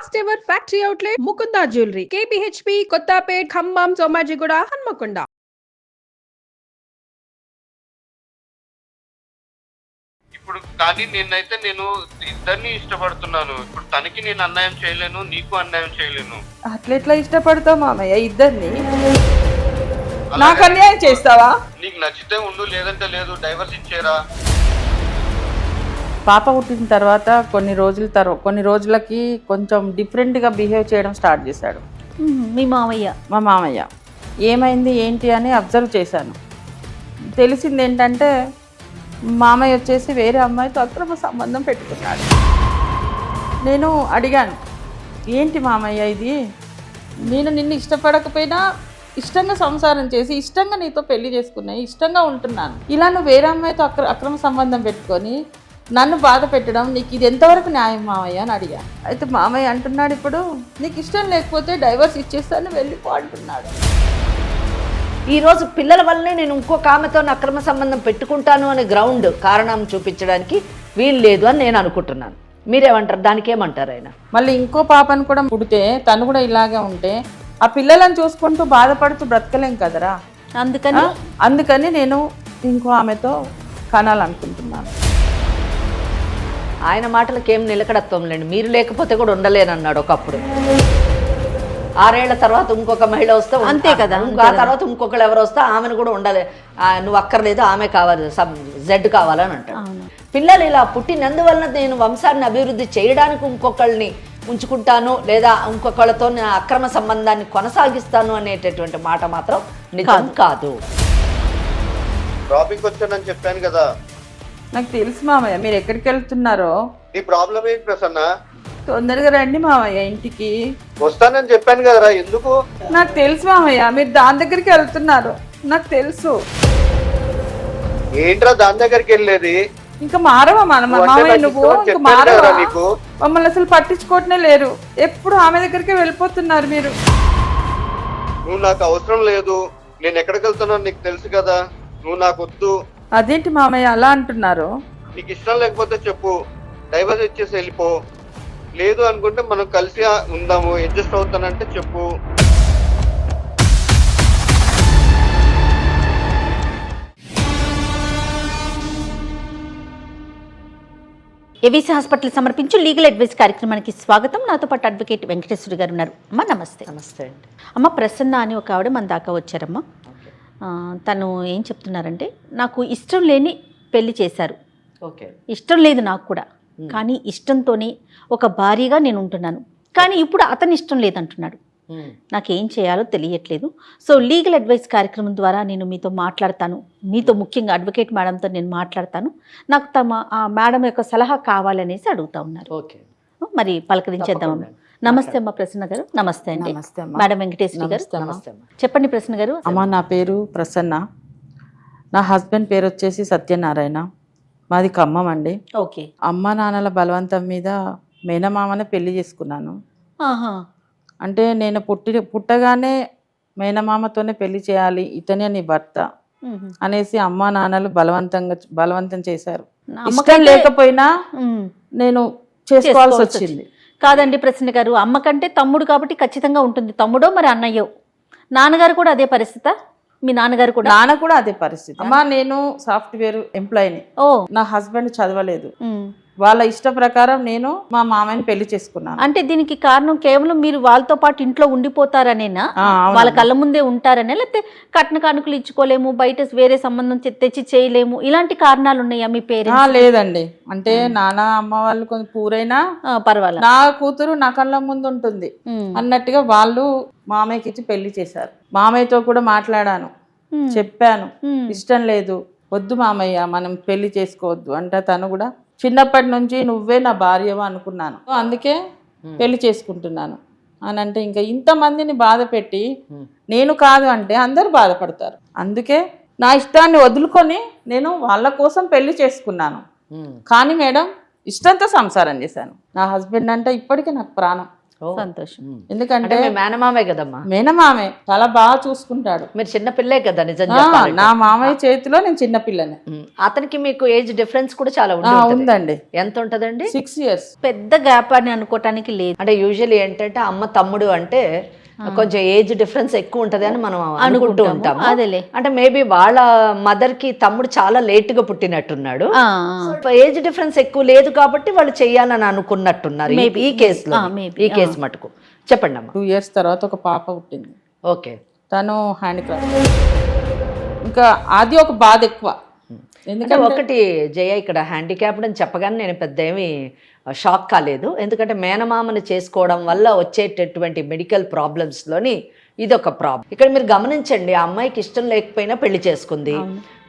First ever factory outlet Mukunda jewellery KPHP Kothapet Khammam Somajiguda Hanamkonda. ఇప్పుడు కానీ నేను ఇద్దరిని ఇష్టపడుతున్నాను. ఇప్పుడు తనకి నేను అన్యాయం చేయలేను, నీకు అన్యాయం చేయలేను. అట్లెట్లా ఇష్టపడతావు మామయ్య ఇద్దరిని? నాకు అన్యాయం చేస్తావా? నీకు నచ్చితే ఉండు, లేదంటే లేదు. డైవర్స్ ఇచ్చేరా. పాప పుట్టిన తర్వాత కొన్ని రోజులకి కొంచెం డిఫరెంట్గా బిహేవ్ చేయడం స్టార్ట్ చేశాడు మా మామయ్య. ఏమైంది ఏంటి అని అబ్జర్వ్ చేశాను. తెలిసింది ఏంటంటే మామయ్య వచ్చేసి వేరే అమ్మాయితో అక్రమ సంబంధం పెట్టుకున్నాడు. నేను అడిగాను, ఏంటి మామయ్య ఇది? నేను నిన్ను ఇష్టపడకపోయినా ఇష్టంగా సంసారం చేసి ఇష్టంగా నీతో పెళ్లి చేసుకున్నాయి, ఇష్టంగా ఉంటున్నాను. ఇలా నువ్వు వేరే అమ్మాయితో అక్రమ సంబంధం పెట్టుకొని నన్ను బాధ పెట్టడం నీకు ఇది ఎంతవరకు న్యాయం మామయ్య అని అడిగా. అయితే మామయ్య అంటున్నాడు, ఇప్పుడు నీకు ఇష్టం లేకపోతే డైవర్స్ ఇచ్చేస్తాను వెళ్ళిపో అంటున్నాడు. ఈరోజు పిల్లల వల్లనే నేను ఇంకొక ఆమెతో అక్రమ సంబంధం పెట్టుకుంటాను అనే గ్రౌండ్ కారణం చూపించడానికి వీలు లేదు అని నేను అనుకుంటున్నాను. మీరేమంటారు? దానికి ఏమంటారు ఆయన? మళ్ళీ ఇంకో పాపను కూడా పుడితే తను కూడా ఇలాగే ఉంటే ఆ పిల్లలను చూసుకుంటూ బాధపడుతూ బ్రతకలేం కదరా. అందుకని నేను ఇంకో ఆమెతో కనాలనుకుంటున్నాను. ఆయన మాటలకి ఏం నిలకడత్వం లేండి. మీరు లేకపోతే కూడా ఉండలేనన్నాడు ఒకప్పుడు. 6 ఏళ్ల తర్వాత ఇంకొక మహిళ వస్తే అంతే కదా, ఆ తర్వాత ఇంకొకరు ఎవరు వస్తే ఆమెను కూడా ఉండలే, నువ్వు అక్కర్లేదు, ఆమె కావాలి, జెడ్ కావాలని అంటాడు. పిల్లలు ఇలా పుట్టినందువలన నేను వంశాన్ని అభివృద్ధి చేయడానికి ఇంకొకళ్ళని ఉంచుకుంటాను లేదా ఇంకొకళ్ళతో అక్రమ సంబంధాన్ని కొనసాగిస్తాను అనేటటువంటి మాట మాత్రం నిజం కాదు. డ్రాపింగ్ వచ్చానని చెప్పాను కదా. నాకు తెలుసు మామయ్య మీరు ఎక్కడికి వెళ్తున్నారో. నీ ప్రాబ్లం ఏంటి ప్రసన్న? తొందరగా రండి మామయ్య ఇంటికి. వస్తానని చెప్పాను కదరా, ఎందుకు? నాకు తెలుసు మామయ్య మీరు దాని దగ్గరికి వెళ్తున్నారు, నాకు తెలుసు. ఏంట్రా దాని దగ్గరికి వెళ్ళేది? ఇంకా మారవా మామయ్య నువ్వు? ఇంకా మారవా? మమ్మల్ని అసలు పట్టించుకోవటమే లేరు, ఎప్పుడు ఆమె దగ్గరికి వెళ్ళిపోతున్నారు మీరు. నువ్వు నాకు అవసరం లేదు, నేను ఎక్కడికి వెళ్తున్నాను నీకు తెలుసు కదా, నువ్వు నాకు వద్దు. అదేంటి మామయ్య అలా అంటున్నారు? నీకు ఇష్టం లేకపోతే చెప్పు, డైవర్స్ ఇచ్చేసి వెళ్ళిపో. లేదు అనుకుంటే మనం కలిసి ఉందాము, అడ్జస్ట్ అవుతానంటే చెప్పు. ఏవీసీ హాస్పిటల్ సమర్పించు లీగల్ అడ్వైస్ కార్యక్రమానికి స్వాగతం. నాతో పాటు అడ్వకేట్ వెంకటేశ్వరి గారు ఉన్నారు. అమ్మ నమస్తే. నమస్తే అండి. అమ్మ ప్రసన్న అని ఒక ఆవిడ మన దాకా వచ్చారమ్మ. తను ఏం చెప్తున్నారంటే, నాకు ఇష్టం లేని పెళ్లి చేశారు, ఇష్టం లేదు నాకు కూడా, కానీ ఇష్టంతోనే ఒక భార్యగా నేను ఉంటున్నాను, కానీ ఇప్పుడు అతని ఇష్టం లేదంటున్నాడు. నాకేం చేయాలో తెలియట్లేదు. సో లీగల్ అడ్వైస్ కార్యక్రమం ద్వారా నేను మీతో మాట్లాడతాను, మీతో ముఖ్యంగా అడ్వకేట్ మేడంతో నేను మాట్లాడతాను. నాకు ఆ మేడం యొక్క సలహా కావాలనేసి అడుగుతా ఉన్నారు. మరి పలకరించేద్దామమ్మా. నమస్తే అమ్మ ప్రసన్న గారు. నమస్తే అండి. మేడం వెంకటేశ్వరి గారు. చెప్పండి ప్రసన్న గారు. అమ్మ నా పేరు ప్రసన్న, నా హస్బెండ్ పేరు వచ్చేసి సత్యనారాయణ, మాది ఖమ్మం అండి. ఓకే. అమ్మ నాన్నల బలవంతం మీద మేనమామనే పెళ్లి చేసుకున్నాను. అంటే నేను పుట్టగానే మేనమామతోనే పెళ్లి చేయాలి, ఇతనే నీ భర్త అనేసి అమ్మ నాన్నలు బలవంతం చేశారు. ఇష్టం లేకపోయినా నేను చేసుకోవాల్సి వచ్చింది. కాదండి ప్రసన్న గారు, అమ్మ కంటే తమ్ముడు కాబట్టి ఖచ్చితంగా ఉంటుంది, తమ్ముడో మరి అన్నయ్యో. నాన్నగారు కూడా అదే పరిస్థితి? మీ నాన్నగారు కూడా? నాన్న కూడా అదే పరిస్థితి అమ్మా. నేను సాఫ్ట్వేర్ ఎంప్లాయీని. నా హస్బెండ్ చదవలేదు. వాళ్ళ ఇష్ట ప్రకారం నేను మా మామయ్యని పెళ్లి చేసుకున్నాను. అంటే దీనికి కారణం కేవలం మీరు వాళ్ళతో పాటు ఇంట్లో ఉండిపోతారనేనా? వాళ్ళ కళ్ళ ముందే ఉంటారనే, లేకపోతే కట్న కానుకలు ఇచ్చుకోలేము, బయట వేరే సంబంధం తెచ్చి చేయలేము, ఇలాంటి కారణాలు ఉన్నాయా మీ పేరెంట్స్? లేదండి, అంటే నాన్న అమ్మ వాళ్ళు కొంచెం పూరైనా పర్వాలేదు, నా కూతురు నా కళ్ళ ముందు ఉంటుంది అన్నట్టుగా వాళ్ళు మామయ్యకి ఇచ్చి పెళ్లి చేశారు. మామయ్యతో కూడా మాట్లాడాను, చెప్పాను, ఇష్టం లేదు, వద్దు మామయ్య మనం పెళ్లి చేసుకోవద్దు అంటే తను కూడా చిన్నప్పటి నుంచి నువ్వే నా భార్యవా అనుకున్నాను, అందుకే పెళ్లి చేసుకుంటున్నాను అని అంటే ఇంకా ఇంతమందిని బాధ పెట్టి నేను కాదు అంటే అందరూ బాధపడతారు. అందుకే నా ఇష్టాన్ని వదులుకొని నేను వాళ్ళ కోసం పెళ్లి చేసుకున్నాను. కానీ మేడం ఇష్టంతో సంసారం చేశాను. నా హస్బెండ్ అంటే ఇప్పటికీ నాకు ప్రాణం. సంతోషం. ఎందుకంటే మీ మేనమామే కదమ్మా, మేనమామే చాలా బాగా చూసుకుంటాడు. మీరు చిన్న పిల్లే కదా నిజం ఆ, చెప్పాలంటే. నా మామయ్య చేతిలో నేను చిన్న పిల్లని. అతనికి మీకు ఏజ్ డిఫరెన్స్ కూడా చాలా ఉందండి. ఎంత ఉంటదండి? 6 years. పెద్ద గ్యాప్ అని అనుకోవటానికి లేదు. అంటే యూజువల్లీ ఏంటంటే అమ్మ తమ్ముడు అంటే కొంచెం ఏజ్ డిఫరెన్స్ ఎక్కువ ఉంటది అని మనం అనుకుంటూ ఉంటాము. అదేలే. అంటే మేబీ వాళ్ళ మదర్ కి తమ్ముడు చాలా లేట్ గా పుట్టినట్టున్నాడు. ఏజ్ డిఫరెన్స్ ఎక్కువ లేదు కాబట్టి వాళ్ళు చెయ్యాలని అనుకున్నట్టున్నారు ఈ కేసులో. ఈ కేసు మటుకు చెప్పండి అమ్మా. 2 years తర్వాత ఒక పాప పుట్టింది. ఓకే. తను హ్యాండిక్రాఫ్ట్. ఇంకా అది ఒక బాధ ఎక్కువ. అంటే ఎందుకంటే ఒకటి జయ, ఇక్కడ హ్యాండిక్యాప్డ్ అని చెప్పగానే నేను పెద్ద ఏమి షాక్ కాలేదు. ఎందుకంటే మేనమామని చేసుకోవడం వల్ల వచ్చేటటువంటి మెడికల్ ప్రాబ్లమ్స్లోని ఇది ఒక ప్రాబ్లం. ఇక్కడ మీరు గమనించండి, ఆ అమ్మాయికి ఇష్టం లేకపోయినా పెళ్లి చేసుకుంది.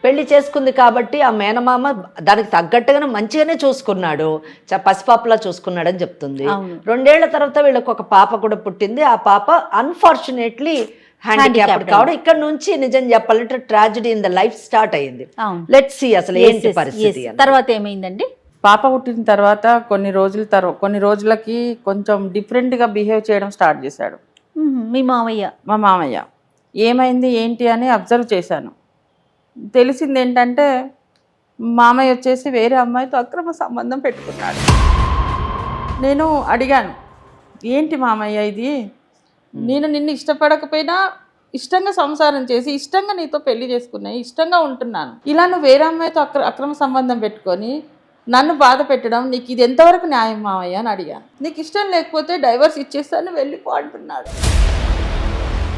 పెళ్లి చేసుకుంది కాబట్టి ఆ మేనమామ దానికి తగ్గట్టుగానే మంచిగానే చూసుకున్నాడు, పసిపాపలా చూసుకున్నాడు అని చెప్తుంది. 2 ఏళ్ల తర్వాత వీళ్ళకి ఒక పాప కూడా పుట్టింది. ఆ పాప అన్ఫార్చునేట్లీ హ్యాండిక్యాప్డ్ కావడం ఇక్కడ నుంచి నిజం చెప్పాలంటే tragedy in the life start అయ్యింది. లెట్స్ సీ అసలు ఏంటి పరిస్థితి. తర్వాత ఏమైందండి? పాప పుట్టిన తర్వాత కొన్ని రోజులకి కొంచెం డిఫరెంట్గా బిహేవ్ చేయడం స్టార్ట్ చేశాడు మీ మామయ్య. మా మామయ్య. ఏమైంది ఏంటి అని అబ్జర్వ్ చేశాను. తెలిసింది ఏంటంటే మామయ్య వచ్చేసి వేరే అమ్మాయితో అక్రమ సంబంధం పెట్టుకున్నాడు. నేను అడిగాను, ఏంటి మామయ్య ఇది? నేను నిన్ను ఇష్టపడకపోయినా ఇష్టంగా సంసారం చేసి ఇష్టంగా నీతో పెళ్లి చేసుకున్నాయి, ఇష్టంగా ఉంటున్నాను. ఇలా నువ్వు వేరే అమ్మాయితో అక్రమ సంబంధం పెట్టుకొని నన్ను బాధ పెట్టడం నీకు ఇది ఎంతవరకు న్యాయం మామయ్య అని అడిగాను. నీకు ఇష్టం లేకపోతే డైవర్స్ ఇచ్చేస్తాను వెళ్ళిపో అంటున్నాడు.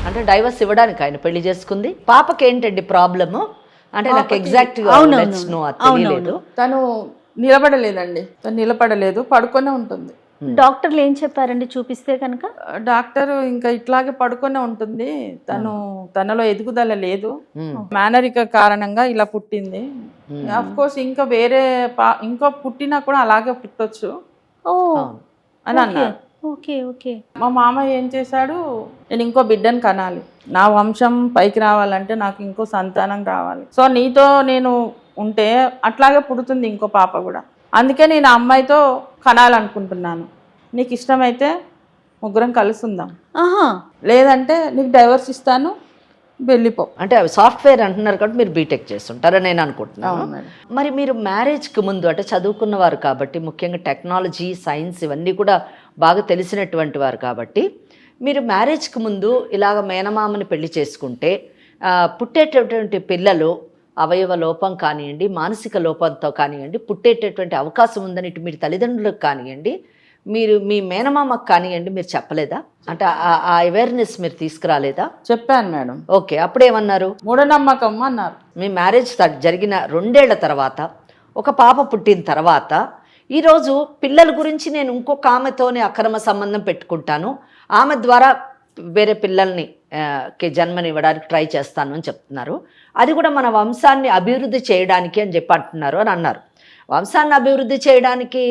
అంటే డైవర్స్ ఇవ్వడానికి ఆయన పెళ్లి చేసుకుంది. పాపకి ఏంటండి ప్రాబ్లము అంటే నాకు ఎగ్జాక్ట్ తెలియలేదు. తను నిలబడలేదండి, తను నిలబడలేదు, పడుకొనే ఉంటుంది. డాక్టర్లు ఏం చెప్పారండి చూపిస్తే కనుక? డాక్టర్ ఇంకా ఇట్లాగే పడుకొనే ఉంటుంది, తనలో ఎదుగుదల లేదు, మేనరిక కారణంగా ఇలా పుట్టింది. అఫ్ కోర్స్ ఇంకా వేరే ఇంకో పుట్టినా కూడా అలాగే పుట్టొచ్చు అని అన్నారు. Okay okay. మా మామయ్య ఏం చేశాడు, నేను ఇంకో బిడ్డను కనాలి, నా వంశం పైకి రావాలంటే నాకు ఇంకో సంతానం రావాలి, సో నీతో నేను ఉంటే అట్లాగే పుడుతుంది ఇంకో పాప కూడా, అందుకే నేను ఆ అమ్మాయితో కనాలనుకుంటున్నాను, నీకు ఇష్టమైతే ముగ్గురం కలిసి ఉందాం, లేదంటే నీకు డైవర్స్ ఇస్తాను వెళ్ళిపో. అంటే సాఫ్ట్వేర్ అంటున్నారు కాబట్టి మీరు బీటెక్ చేస్తుంటారని నేను అనుకుంటున్నాను. మరి మీరు మ్యారేజ్కి ముందు అంటే చదువుకున్నవారు కాబట్టి, ముఖ్యంగా టెక్నాలజీ సైన్స్ ఇవన్నీ కూడా బాగా తెలిసినటువంటి వారు కాబట్టి, మీరు మ్యారేజ్కి ముందు ఇలాగ మేనమామని పెళ్లి చేసుకుంటే పుట్టేటటువంటి పిల్లలు అవయవ లోపం కానివ్వండి, మానసిక లోపంతో కానివ్వండి పుట్టేటటువంటి అవకాశం ఉందని ఇటు మీరు తల్లిదండ్రులకు కానివ్వండి, మీరు మీ మేనమామకు కానివ్వండి మీరు చెప్పలేదా? అంటే ఆ అవేర్నెస్ మీరు తీసుకురాలేదా? చెప్పాను మేడం. ఓకే, అప్పుడేమన్నారు? మూఢనమ్మకం అన్నారు. మీ మ్యారేజ్ జరిగిన 2 ఏళ్ల తర్వాత ఒక పాప పుట్టిన తర్వాత ఈరోజు పిల్లల గురించి నేను ఇంకొక ఆమెతోనే అక్రమ సంబంధం పెట్టుకుంటాను, ఆమె ద్వారా వేరే పిల్లల్ని జన్మనివ్వడానికి ట్రై చేస్తాను అని చెప్తున్నారు. అది కూడా మన వంశాన్ని అభివృద్ధి చేయడానికి అని చెప్పి అంటున్నారు అని అన్నారు. వంశాన్ని అభివృద్ధి చేయడానికి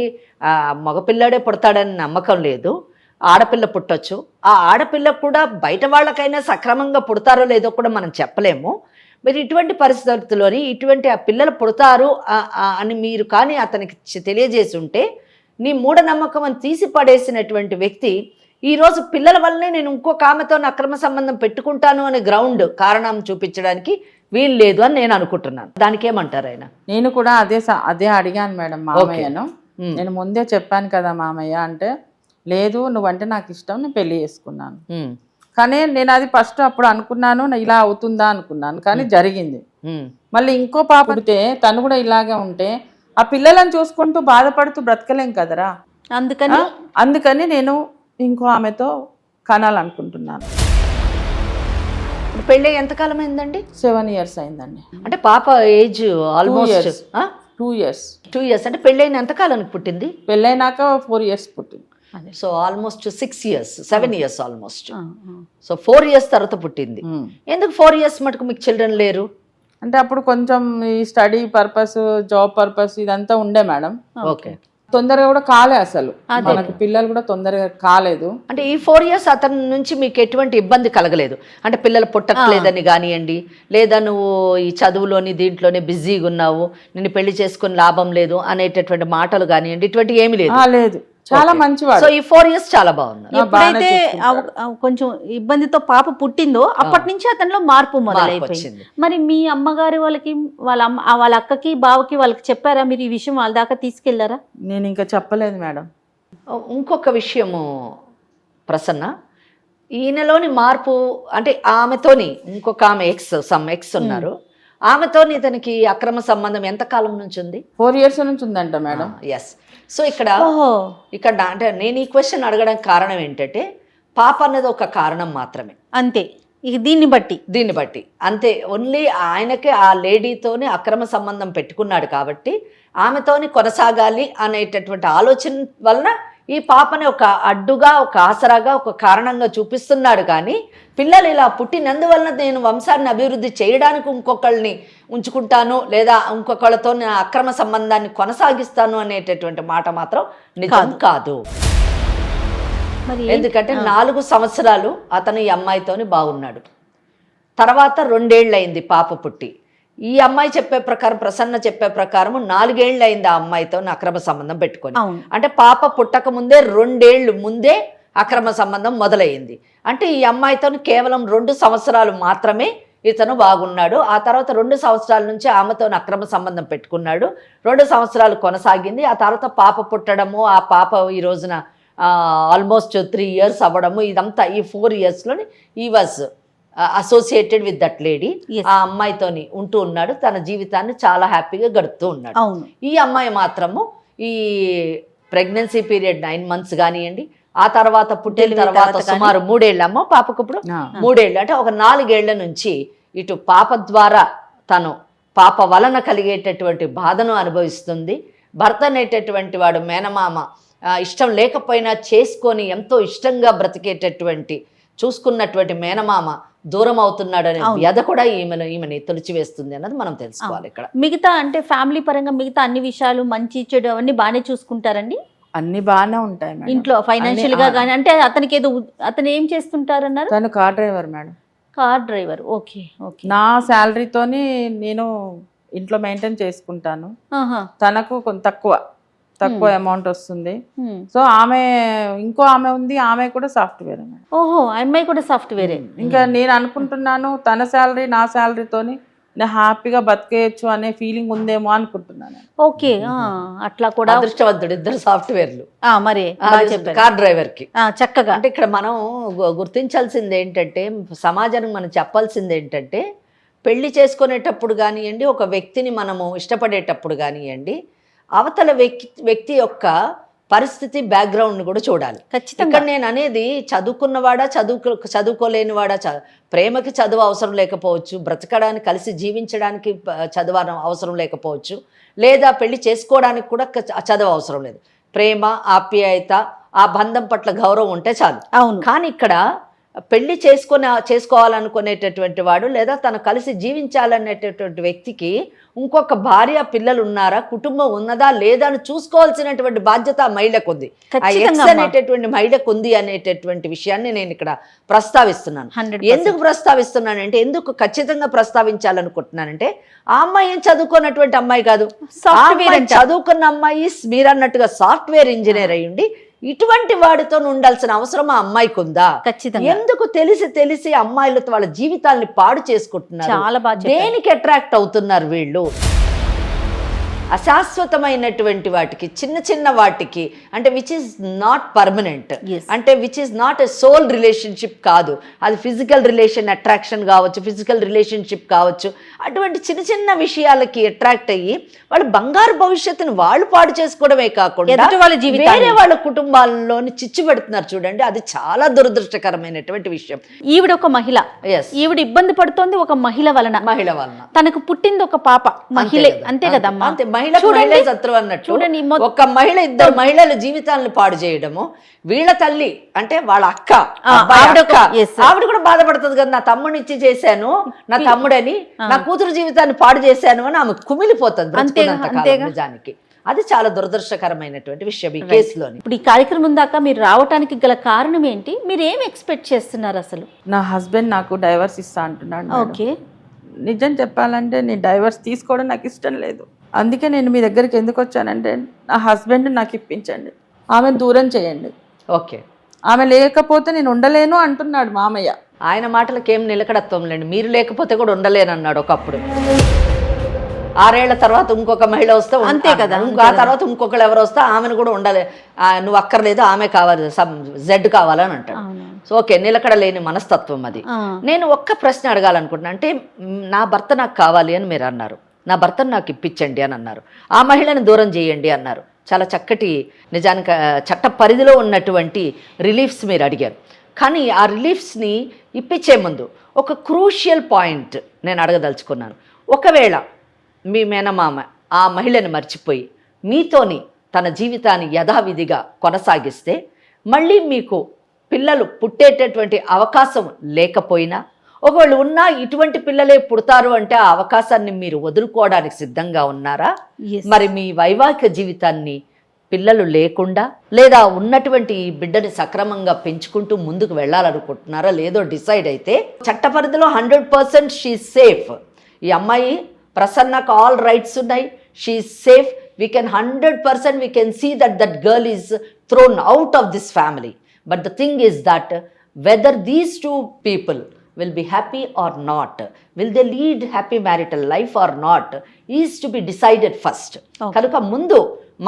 మగపిల్లాడే పుడతాడని నమ్మకం లేదు, ఆడపిల్ల పుట్టొచ్చు. ఆ ఆడపిల్ల కూడా బయట వాళ్ళకైనా సక్రమంగా పుడతారో లేదో కూడా మనం చెప్పలేము. మరి ఇటువంటి పరిస్థితుల్లోని ఇటువంటి ఆ పిల్లలు పుడతారు అని మీరు కానీ అతనికి తెలియజేసి ఉంటే, నీ మూఢనమ్మకం అని తీసి పడేసినటువంటి వ్యక్తి ఈరోజు పిల్లల వల్లనే నేను ఇంకొక ఆమెతో అక్రమ సంబంధం పెట్టుకుంటాను అనే కారణం చూపించడానికి వీలు లేదు అని నేను అనుకుంటున్నాను. దానికి ఏమంటారు ఆయన? నేను కూడా అదే అడిగాను మేడం మామయ్యను. నేను ముందే చెప్పాను కదా మామయ్య అంటే, లేదు నువ్వంటే నాకు ఇష్టం, నేను పెళ్లి చేసుకున్నాను. కానీ నేను అది ఫస్ట్ అప్పుడు అనుకున్నాను ఇలా అవుతుందా అనుకున్నాను, కానీ జరిగింది. మళ్ళీ ఇంకో పాప పుడితే తను కూడా ఉంటే ఆ పిల్లలను చూసుకుంటూ బాధపడుతూ బ్రతకలేం కదరా, అందుకని నేను ఇంకో ఆమెతో కనాలనుకుంటున్నాను. పెళ్ళి ఎంతకాలం అయిందండి? 7 years అయిందండి. అంటే పాప ఏజ్ ఆల్మోస్ట్ 2 years. 2 years అంటే పెళ్ళైన ఎంతకాలానికి పుట్టింది? పెళ్ళైనాక 4 years పుట్టింది. So almost 6 years 7 years almost. So 4 years తర్వాత పుట్టింది. ఎందుకు 4 years మటుకు మీకు చిల్డ్రన్ లేరు? అంటే అప్పుడు కొంచెం ఈ స్టడీ పర్పస్, జాబ్ పర్పస్ ఇదంతా ఉండే మేడం. ఓకే, తొందరగా కూడా కాలే, అసలు మనకు పిల్లలు కూడా తొందరగా కాలేదు. అంటే ఈ 4 years అతని నుంచి మీకు ఎటువంటి ఇబ్బంది కలగలేదు? అంటే పిల్లలు పుట్టట్లేదని కానివ్వండి, లేదా నువ్వు ఈ చదువులోని దీంట్లోనే బిజీగా ఉన్నావు, నిన్ను పెళ్లి చేసుకుని లాభం లేదు అనేటటువంటి మాటలు కానివ్వండి, ఇటువంటి ఏమీ లేదు? లేదు, చాలా మంచివాడు. సో ఈ 4 years చాలా బాగున్నారు. ఎప్పుడైతే కొంచెం ఇబ్బందితో పాప పుట్టిందో అప్పటి నుంచి అతనిలో మార్పు మొదలైపోయింది. వచ్చింది. మరి మీ అమ్మగారి వాళ్ళకి వాళ్ళ అక్కకి బావకి వాళ్ళకి చెప్పారా మీరు ఈ విషయం వాళ్ళ దాకా తీసుకెళ్లారా? నేను ఇంకా చెప్పలేదు మేడం. ఇంకొక విషయము ప్రసన్న, ఈయనలోని మార్పు అంటే ఆమెతోని ఇంకొక ఆమె ఎక్స్ ఉన్నారు, ఆమెతోని ఇతనికి అక్రమ సంబంధం ఎంత కాలం నుంచి ఉంది? 4 years నుంచి ఉందంట మేడం. ఎస్. సో ఇక్కడ అంటే నేను ఈ క్వశ్చన్ అడగడానికి కారణం ఏంటంటే పాప అన్నది ఒక కారణం మాత్రమే, అంతే. ఇక దీన్ని బట్టి అంతే. ఓన్లీ ఆయనకే ఆ లేడీతోనే అక్రమ సంబంధం పెట్టుకున్నాడు కాబట్టి ఆమెతోని కొనసాగాలి అనేటటువంటి ఆలోచన వలన ఈ పాపని ఒక అడ్డుగా, ఒక ఆసరాగా, ఒక కారణంగా చూపిస్తున్నాడు. కానీ పిల్లలు ఇలా పుట్టినందువలన నేను వంశాన్ని అభివృద్ధి చేయడానికి ఇంకొకళ్ళని ఉంచుకుంటాను లేదా ఇంకొకళ్ళతో నా అక్రమ సంబంధాన్ని కొనసాగిస్తాను అనేటటువంటి మాట మాత్రం నిజం కాదు. ఎందుకంటే 4 సంవత్సరాలు అతను ఈ అమ్మాయితోని బాగున్నాడు. తర్వాత 2 ఏళ్ళు అయింది పాప పుట్టి. ఈ అమ్మాయి చెప్పే ప్రకారం, ప్రసన్న చెప్పే ప్రకారం 4 ఏళ్ళు అయింది ఆ అమ్మాయితో అక్రమ సంబంధం పెట్టుకొని. అంటే పాప పుట్టక ముందే 2 ఏళ్ళు ముందే అక్రమ సంబంధం మొదలైంది. అంటే ఈ అమ్మాయితో కేవలం 2 సంవత్సరాలు మాత్రమే ఇతను బాగున్నాడు. ఆ తర్వాత 2 సంవత్సరాల నుంచి ఆమెతో అక్రమ సంబంధం పెట్టుకున్నాడు. 2 సంవత్సరాలు కొనసాగింది. ఆ తర్వాత పాప పుట్టడము, ఆ పాప ఈ రోజున ఆల్మోస్ట్ 3 years అవ్వడము, ఇదంతా ఈ 4 yearsలోని ఈ was associated with that lady. ఆ అమ్మాయితోని ఉంటూ ఉన్నాడు, తన జీవితాన్ని చాలా హ్యాపీగా గడుపుతూ ఉన్నాడు. ఈ అమ్మాయి మాత్రము ఈ ప్రెగ్నెన్సీ పీరియడ్ 9 months కానివ్వండి, ఆ తర్వాత పుట్టిన తర్వాత సుమారు 3 ఏళ్ళు అమ్మ పాపకు ఇప్పుడు 3 ఏళ్ళు, అంటే ఒక 4 ఏళ్ల నుంచి ఇటు పాప ద్వారా తను పాప వలన కలిగేటటువంటి బాధను అనుభవిస్తుంది. భర్త అనేటటువంటి వాడు మేనమామ ఇష్టం లేకపోయినా చేసుకొని ఎంతో ఇష్టంగా బ్రతికేటటువంటి చూసుకున్నటువంటి మేనమామ దూరం అవుతున్నాడు అనే వ్యధ కూడా ఈమెని తొలిచివేస్తుంది అన్నది మనం తెలుసుకోవాలి. ఇక్కడ మిగతా అంటే ఫ్యామిలీ పరంగా మిగతా అన్ని విషయాలు మంచి చెడు అవన్నీ బాగానే చూసుకుంటారండి? అన్ని బాగానే ఉంటాయి మేడం. ఇంట్లో ఫైనాన్షియల్ గా కానీ అంటే అతనికి ఏదో అతను ఏం చేస్తుంటారన్నారు? తను car driver madam. Car driver. Okay okay. నా శాలరీతోని నేను ఇంట్లో మెయింటైన్ చేసుకుంటాను. తనకు కొంత తక్కువ అమౌంట్ వస్తుంది. సో ఇంకో ఆమె ఉంది, ఆమె కూడా సాఫ్ట్వేర్. ఓహో, అమ్మాయి కూడా సాఫ్ట్వేరే. ఇంకా నేను అనుకుంటున్నాను తన శాలరీ నా శాలరీతోని నేను హ్యాపీగా బతికేయచ్చు అనే ఫీలింగ్ ఉందేమో అనుకుంటున్నాను. ఓకే, అట్లా కూడా అదృష్టవంతుడు, 2 సాఫ్ట్వేర్లు. మరి కార్ డ్రైవర్ కి చక్కగా. అంటే ఇక్కడ మనం గుర్తించాల్సింది ఏంటంటే, సమాజానికి మనం చెప్పాల్సింది ఏంటంటే, పెళ్లి చేసుకునేటప్పుడు కానివ్వండి, ఒక వ్యక్తిని మనము ఇష్టపడేటప్పుడు కానివ్వండి, అవతల వ్యక్తి యొక్క పరిస్థితి బ్యాక్గ్రౌండ్ కూడా చూడాలి. ఇక్కడ నేను అనేది చదువుకున్నవాడా చదువుకోలేనివాడా, ప్రేమకి చదువు అవసరం లేకపోవచ్చు, బ్రతకడానికి కలిసి జీవించడానికి చదువు అవసరం లేకపోవచ్చు, లేదా పెళ్లి చేసుకోవడానికి కూడా చదువు అవసరం లేదు. ప్రేమ, ఆప్యాయత, ఆ బంధం పట్ల గౌరవం ఉంటే చాలు. కానీ ఇక్కడ పెళ్లి చేసుకోవాలనుకునేటటువంటి వాడు లేదా తను కలిసి జీవించాలనేటటువంటి వ్యక్తికి ఇంకొక భార్య, పిల్లలు ఉన్నారా, కుటుంబం ఉన్నదా లేదా అని చూసుకోవాల్సినటువంటి బాధ్యత ఆ మహిళకు ఉంది, అనేటటువంటి మహిళకు ఉంది అనేటటువంటి విషయాన్ని నేను ఇక్కడ ప్రస్తావిస్తున్నాను. ఎందుకు ప్రస్తావిస్తున్నానంటే, ఎందుకు ఖచ్చితంగా ప్రస్తావించాలనుకుంటున్నానంటే, ఆ అమ్మాయి ఏం చదువుకున్నటువంటి అమ్మాయి కాదు, చదువుకున్న అమ్మాయి మీరన్నట్టుగా సాఫ్ట్వేర్ ఇంజనీర్ అయ్యుండి ఇటువంటి వాడితో ఉండాల్సిన అవసరం ఆ అమ్మాయికి ఉందా? ఖచ్చితంగా. ఎందుకు తెలిసి అమ్మాయిలతో వాళ్ళ జీవితాల్ని పాడు చేసుకుంటున్నారు? చాలా బాగా. దేనికి అట్రాక్ట్ అవుతున్నారు వీళ్ళు? అశాశ్వతమైనటువంటి వాటికి, చిన్న వాటికి, అంటే విచ్ ఈస్ నాట్ పర్మనెంట్, అంటే which is not a soul relationship కాదు, అది ఫిజికల్ రిలేషన్ అట్రాక్షన్ కావచ్చు, ఫిజికల్ రిలేషన్షిప్ కావచ్చు. అటువంటి చిన్న విషయాలకి అట్రాక్ట్ అయ్యి వాళ్ళు బంగారు భవిష్యత్తును వాళ్ళు పాడు చేసుకోవడమే కాకుండా వేరే వాళ్ళ కుటుంబాల్లోని చిచ్చు పెడుతున్నారు. చూడండి, అది చాలా దురదృష్టకరమైనటువంటి విషయం. ఈవిడ ఒక మహిళ, ఈవిడ ఇబ్బంది పడుతోంది ఒక మహిళ వలన. తనకు పుట్టింది ఒక పాప, మహిళ, అంతే కదమ్మా. అంతే, మహిళ శత్రువు అన్నట్టు. చూడండి, ఒక మహిళ 2 మహిళల జీవితాలను పాడు చేయడము. వీళ్ళ తల్లి అంటే వాళ్ళ అక్క, ఆవిడ కూడా బాధపడుతుంది కదా, నా తమ్ముడిని ఇచ్చి చేశాను, నా తమ్ముడని నా కూతురు జీవితాన్ని పాడు చేశాను అని ఆమె కుమిలిపోతుంది నిజానికి. అది చాలా దురదృష్టకరమైనటువంటి విషయం ఈ కేసులోని. ఇప్పుడు ఈ కార్యక్రమం దాకా మీరు రావడానికి గల కారణం ఏంటి? మీరు ఏం ఎక్స్పెక్ట్ చేస్తున్నారు అసలు? నా హస్బెండ్ నాకు డైవర్స్ ఇస్తా అంటున్నాడు. ఓకే, నిజం చెప్పాలంటే నేను డైవర్స్ తీసుకోవడం నాకు ఇష్టం లేదు. అందుకే నేను మీ దగ్గరికి ఎందుకు వచ్చానంటే, నా హస్బెండ్ నాకు ఇప్పించండి. ఆమెను దూరం చేయండి. ఓకే, ఆమె లేకపోతే నేను ఉండలేను అంటున్నాడు మామయ్య. ఆయన మాటలకి ఏం నిలకడత్వం లేండి. మీరు లేకపోతే కూడా ఉండలేనన్నాడు ఒకప్పుడు. 6 ఏళ్ల తర్వాత ఇంకొక మహిళ వస్తే అంతే కదా, ఆ తర్వాత ఇంకొకరు ఎవరు వస్తే ఆమెను కూడా ఉండలే, నువ్వు అక్కర్లేదు, ఆమె కావాలి, జెడ్ కావాలని అంటాడు. సో ఓకే, నిలకడ లేని మనస్తత్వం అది. నేను ఒక్క ప్రశ్న అడగాలనుకుంటున్నా, అంటే నా భర్త నాకు కావాలి అని మీరు అన్నారు, నా భర్తను నాకు ఇప్పించండి అని అన్నారు, ఆ మహిళని దూరం చేయండి అన్నారు. చాలా చక్కటి, నిజానికి చట్ట పరిధిలో ఉన్నటువంటి రిలీఫ్స్ మీరు అడిగారు. కానీ ఆ రిలీఫ్స్ని ఇప్పించే ముందు ఒక క్రూషియల్ పాయింట్ నేను అడగదలుచుకున్నాను. ఒకవేళ మీ మేనమామ ఆ మహిళని మర్చిపోయి మీతోని తన జీవితాన్ని యథావిధిగా కొనసాగిస్తే మళ్ళీ మీకు పిల్లలు పుట్టేటటువంటి అవకాశం లేకపోయినా, ఒకవేళ ఉన్నా ఇటువంటి పిల్లలే పుడతారు అంటే ఆ అవకాశాన్ని మీరు వదులుకోవడానికి సిద్ధంగా ఉన్నారా? మరి మీ వైవాహిక జీవితాన్ని పిల్లలు లేకుండా లేదా ఉన్నటువంటి ఈ బిడ్డని సక్రమంగా పెంచుకుంటూ ముందుకు వెళ్ళాలనుకుంటున్నారా లేదో డిసైడ్ అయితే చట్ట పరిధిలో 100% షీ సేఫ్. ఈ అమ్మాయి ప్రసన్నకు ఆల్ రైట్స్ ఉన్నాయి, she safe. We can 100% we can see that girl is thrown out of this family. But the thing is that whether these 2 people will be happy or not, will they lead happy marital life or not, is to be decided first. కనుక ముందు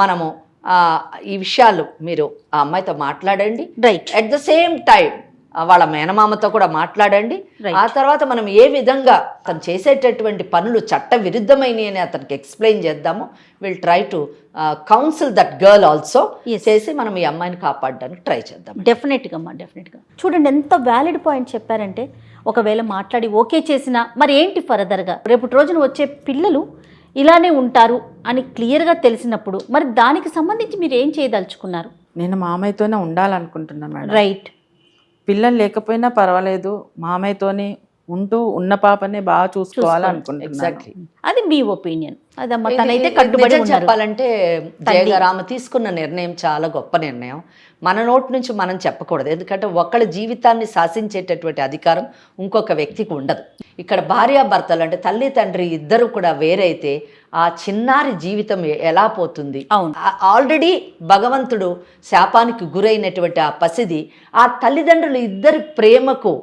మనము ఈ విషయాలు మీరు ఆ అమ్మాయితో మాట్లాడండి. Right. At the same time వాళ్ళ మేనమామతో కూడా మాట్లాడండి. ఆ తర్వాత మనం ఏ విధంగా అతను చేసేటటువంటి పనులు చట్ట విరుద్ధమైనవి అని అతనికి ఎక్స్ప్లెయిన్ చేద్దాము. Will try to counsel that girl also చేసి మనం ఈ అమ్మాయిని కాపాడడానికి ట్రై చేద్దాం. డెఫినెట్గా అమ్మా, డెఫినెట్గా. చూడండి ఎంత వ్యాలిడ్ పాయింట్ చెప్పారంటే, ఒకవేళ మాట్లాడి ఓకే చేసినా మరి ఏంటి ఫర్దర్గా రేపటి రోజున వచ్చే పిల్లలు ఇలానే ఉంటారు అని క్లియర్గా తెలిసినప్పుడు మరి దానికి సంబంధించి మీరు ఏం చేయదలుచుకున్నారు? నేను మామయ్యతోనే ఉండాలనుకుంటున్నాను మేడం. రైట్. పిల్లలు లేకపోయినా పర్వాలేదు, మామయ్యతోనే ఉంటూ ఉన్న పాపనే బాగా చూసుకోవాలనుకుంటున్నాను. ఎగ్జాక్ట్లీ, అది మీ ఒపీనియన్. అదమ్మా, తనైతే కట్టుబడి ఉన్నారు. చెప్పాలంటే జయగారామ తీసుకున్న నిర్ణయం చాలా గొప్ప నిర్ణయం. మన నోటి నుంచి మనం చెప్పకూడదు, ఎందుకంటే ఒకళ్ళ జీవితాన్ని శాసించేటటువంటి అధికారం ఇంకొక వ్యక్తికి ఉండదు. ఇక్కడ భార్యాభర్తలు అంటే తల్లి తండ్రి ఇద్దరు కూడా వేరైతే ఆ చిన్నారి జీవితం ఎలా పోతుంది? ఆల్రెడీ భగవంతుడు శాపానికి గురైనటువంటి ఆ పసిది ఆ తల్లిదండ్రులు ఇద్దరి ప్రేమకు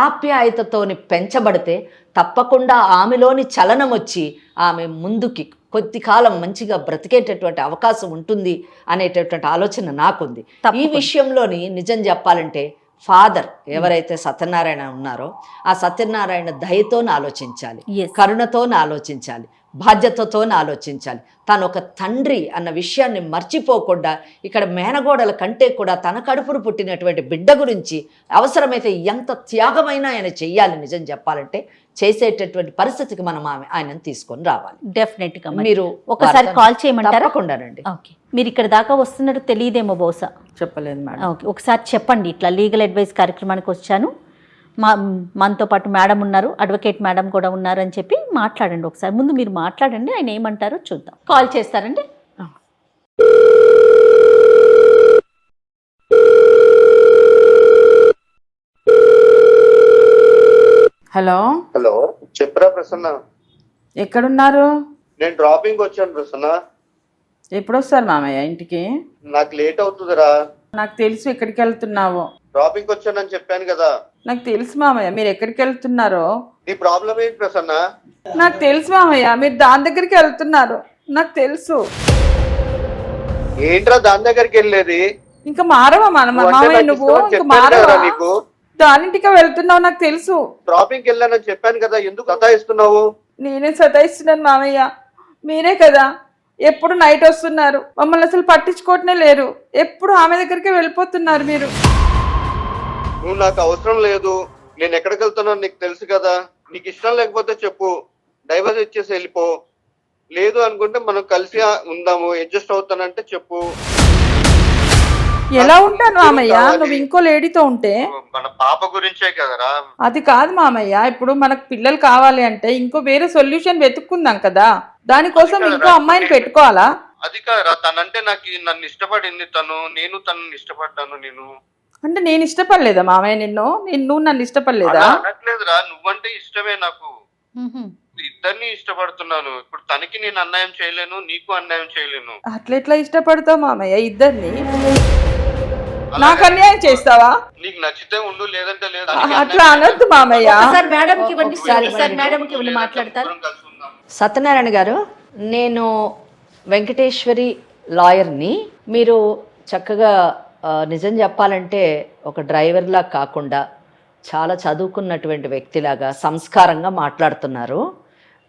ఆప్యాయతతోని పెంచబడితే తప్పకుండా ఆమెలోని చలనం వచ్చి ఆమె ముందుకి కొద్ది కాలం మంచిగా బ్రతికేటటువంటి అవకాశం ఉంటుంది అనేటటువంటి ఆలోచన నాకుంది. ఈ విషయంలోని నిజం చెప్పాలంటే ఫాదర్ ఎవరైతే సత్యనారాయణ ఉన్నారో ఆ సత్యనారాయణ దయతోని ఆలోచించాలి, కరుణతోని ఆలోచించాలి, బాధ్యతతోని ఆలోచించాలి. తను ఒక తండ్రి అన్న విషయాన్ని మర్చిపోకుండా ఇక్కడ మేనగోడల కంటే కూడా తన కడుపును పుట్టినటువంటి బిడ్డ గురించి అవసరమైతే ఎంత త్యాగమైనా ఆయన చెయ్యాలి. నిజం చెప్పాలంటే చేసేటటువంటి పరిస్థితికి మనం ఆయనను తీసుకొని రావాలి. డెఫినెట్గా మీరు ఒకసారి కాల్ చేయమంటారా? తప్పకుండానండి. ఓకే, మీరు ఇక్కడ దాకా వస్తున్నట్టు తెలియదేమో బహుశా. చెప్పలేదు మేడం. ఓకే, ఒకసారి చెప్పండి. ఇట్లా లీగల్ అడ్వైస్ కార్యక్రమానికి వచ్చాను, మనతో పాటు మేడం ఉన్నారు, అడ్వకేట్ మేడం కూడా ఉన్నారు అని చెప్పి మాట్లాడండి. ఒకసారి ముందు మీరు మాట్లాడండి, ఆయన ఏమంటారో చూద్దాం. కాల్ చేస్తారండి. హలో. హలో, చెప్పరా ప్రసన్న? ఎక్కడున్నారు? నేను డ్రాపింగ్ వచ్చాను ప్రసన్న. ఎప్పుడు వస్తారు మామయ్య ఇంటికి? నాకు లేట్ అవుతుందిరా. నాకు తెలుసు ఎక్కడికి వెళ్తున్నావో. డ్రాపింగ్ వచ్చానని చెప్పాను కదా. నాకు తెలుసు మామయ్య మీరు ఎక్కడికి వెళ్తున్నారో. నీ ప్రాబ్లం ఏంటి ప్రసన్న? నాకు తెలుసు మామయ్య మీరు దాని దగ్గరికి వెళ్తున్నారు, నాకు తెలుసు. ఏంట్రా దాని దగ్గరికి వెళ్ళేది? ఇంకా మారవా మామయ్య నువ్వు? ఇంకా మారవా? నీకు దానింటికి వెళ్తున్నావు నాకు తెలుసు. డ్రాపింగ్ వెళ్ళానని చెప్పాను కదా, ఎందుకు సతాయిస్తున్నావు? నేనే సతాయిస్తున్నాను మామయ్య, మీరే కదా ఎప్పుడు నైట్ వస్తున్నారు, మమ్మల్ని అసలు పట్టించుకోవటమే లేరు, ఎప్పుడు ఆమె దగ్గరికి వెళ్ళిపోతున్నారు మీరు. నువ్వు నాకు అవసరం లేదు, నేను ఎక్కడికి వెళ్తున్నాను నీకు తెలుసు కదా. నీకు ఇష్టం లేకపోతే చెప్పు, డైవర్స్ ఇచ్చేసి వెళ్ళిపో. లేదు అనుకుంటే మనం కలిసి ఉందాము, అడ్జస్ట్ అవుతానంటే చెప్పు. ఎలా ఉంటాను మామయ్య నువ్వు ఇంకో లేడీతో ఉంటే? మన పాప గురించే కదరా. అది కాదు మామయ్య, ఇప్పుడు మనకు పిల్లలు కావాలి అంటే ఇంకో వేరే సొల్యూషన్ వెతుక్కుందాం కదా, దానికోసం ఇంకో అమ్మాయిని పెట్టుకోవాలా? అది కాదురా, తనంటే నన్ను ఇష్టపడింది తను, నేను తనని ఇష్టపడ్డాను. నేను అంటే నేను ఇష్టపడలేదా మామయ్య నిన్ను? నువ్వు నన్ను ఇష్టపడలేదా? అనట్లేదురా, నువ్వంటే ఇష్టమే నాకు. ఇద్దరిని ఇష్టపడుతున్నాను. ఇప్పుడు తనకి నేను అన్యాయం చేయలేను, నీకు అన్యాయం చేయలేను. అట్లెట్లా ఇష్టపడతావు మామయ్య ఇద్దరిని? నాకు అన్యాయం చేస్తావా? నీకు నచ్చితే ఉండు, లేదంటే లేదు. అట్లా అనొద్దు మామయ్య. సార్ మేడంకి ఇవ్వండి, సార్ మేడంకి ఇవ్వండి, మాట్లాడతారు. సత్యనారాయణ గారు, నేను వెంకటేశ్వరి లాయర్ని. మీరు చక్కగా నిజం చెప్పాలంటే ఒక డ్రైవర్లా కాకుండా చాలా చదువుకున్నటువంటి వ్యక్తిలాగా సంస్కారంగా మాట్లాడుతున్నారు.